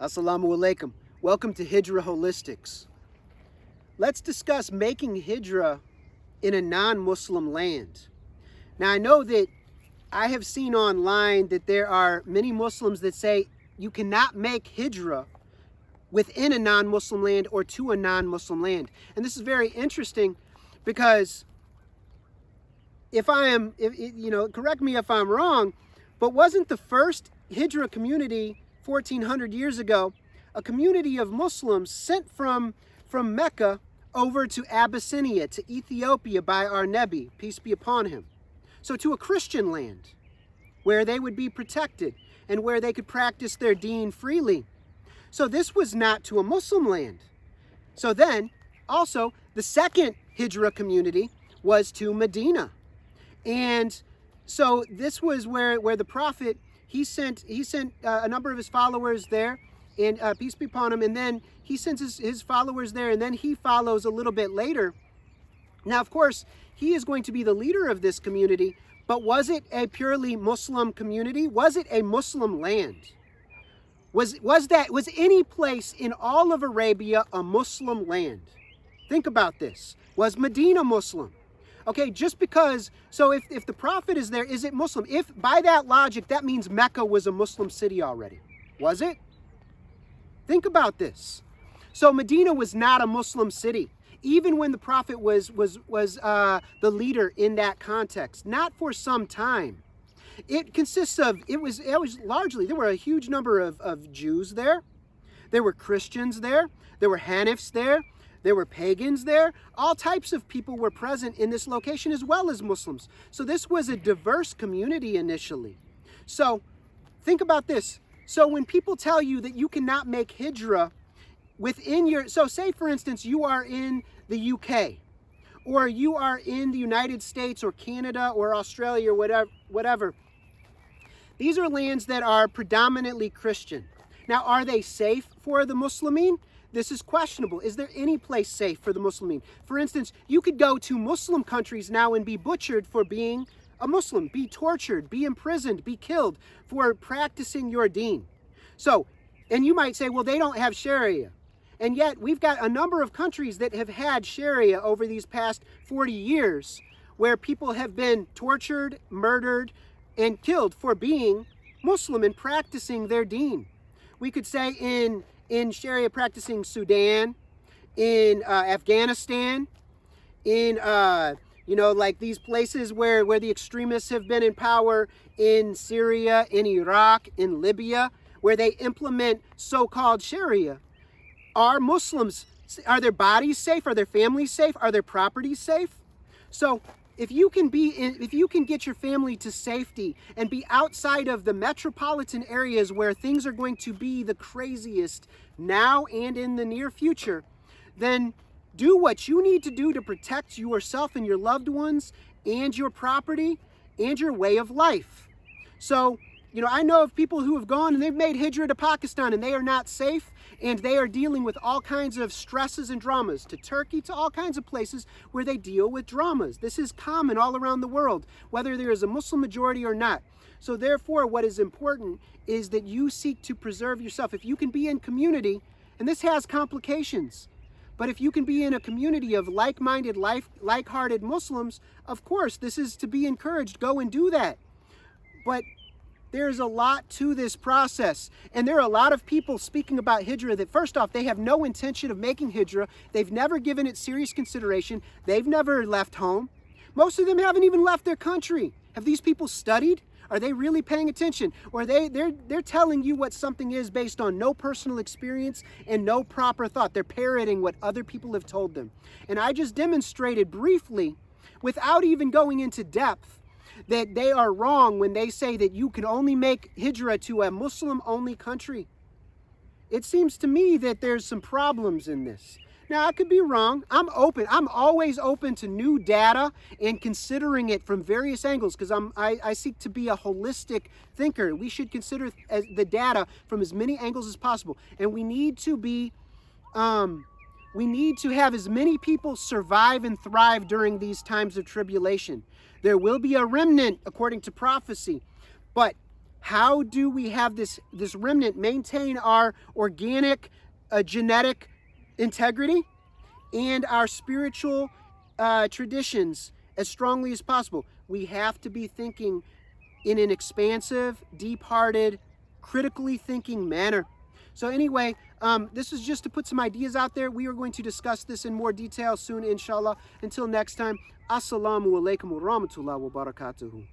Assalamu alaikum. Welcome to Hijrah Holistics. Let's discuss making Hijrah in a non-Muslim land. Now I know that I have seen online that there are many Muslims that say you cannot make Hijrah within a non-Muslim land or to a non-Muslim land. And this is very interesting because correct me if I'm wrong, but wasn't the first Hijrah community 1400 years ago a community of Muslims sent from Mecca over to Abyssinia, to Ethiopia by our Nebi, peace be upon him. So to a Christian land where they would be protected and where they could practice their deen freely. So this was not to a Muslim land. So then also the second Hijrah community was to Medina. And so this was where the Prophet, he sent a number of his followers there, and peace be upon him, and then he sends his followers there, and then he follows a little bit later. Now, of course, he is going to be the leader of this community, but was it a purely Muslim community? Was it a Muslim land? Was any place in all of Arabia a Muslim land? Think about this. Was Medina Muslim? Okay, just because, so if the Prophet is there, is it Muslim? If by that logic, that means Mecca was a Muslim city already. Was it? Think about this. So Medina was not a Muslim city, even when the Prophet was the leader in that context, not for some time. It consists of, it was largely, there were a huge number of Jews there. There were Christians there. There were Hanifs there. There were pagans there. All types of people were present in this location as well as Muslims. So this was a diverse community initially. So think about this. So when people tell you that you cannot make Hijrah within your, so say for instance, you are in the UK, or you are in the United States or Canada or Australia or whatever. These are lands that are predominantly Christian. Now, are they safe for the Muslimin? This is questionable. Is there any place safe for the Muslimin? For instance, you could go to Muslim countries now and be butchered for being a Muslim, be tortured, be imprisoned, be killed for practicing your deen. So, and you might say, well, they don't have Sharia. And yet we've got a number of countries that have had Sharia over these past 40 years where people have been tortured, murdered, and killed for being Muslim and practicing their deen. We could say in Sharia practicing Sudan, in Afghanistan, in like these places where the extremists have been in power, in Syria, in Iraq, in Libya, where they implement so-called Sharia. Are Muslims, are their bodies safe? Are their families safe? Are their properties safe? So if you can get your family to safety and be outside of the metropolitan areas where things are going to be the craziest now and in the near future, then do what you need to do to protect yourself and your loved ones and your property and your way of life. So, I know of people who have gone and they've made Hijrah to Pakistan and they are not safe, and they are dealing with all kinds of stresses and dramas, to Turkey, to all kinds of places where they deal with dramas. This is common all around the world, whether there is a Muslim majority or not. So therefore, what is important is that you seek to preserve yourself. If you can be in community, and this has complications, but if you can be in a community of like-minded, like-hearted Muslims, of course, this is to be encouraged. Go and do that. But there's a lot to this process. And there are a lot of people speaking about Hijrah that, first off, they have no intention of making Hijrah. They've never given it serious consideration. They've never left home. Most of them haven't even left their country. Have these people studied? Are they really paying attention? Or they're telling you what something is based on no personal experience and no proper thought. They're parroting what other people have told them. And I just demonstrated briefly, without even going into depth, that they are wrong when they say that you can only make Hijrah to a Muslim-only country. It seems to me that there's some problems in this. Now, I could be wrong. I'm open. I'm always open to new data and considering it from various angles because I seek to be a holistic thinker. We should consider the data from as many angles as possible. And we need to be, we need to have as many people survive and thrive during these times of tribulation. There will be a remnant according to prophecy, but How do we have this remnant maintain our organic, genetic integrity and our spiritual traditions as strongly as possible? We have to be thinking in an expansive, deep-hearted, critically thinking manner. So anyway, this is just to put some ideas out there. We are going to discuss this in more detail soon, inshallah. Until next time, assalamu alaikum wa rahmatullahi wa barakatuhu.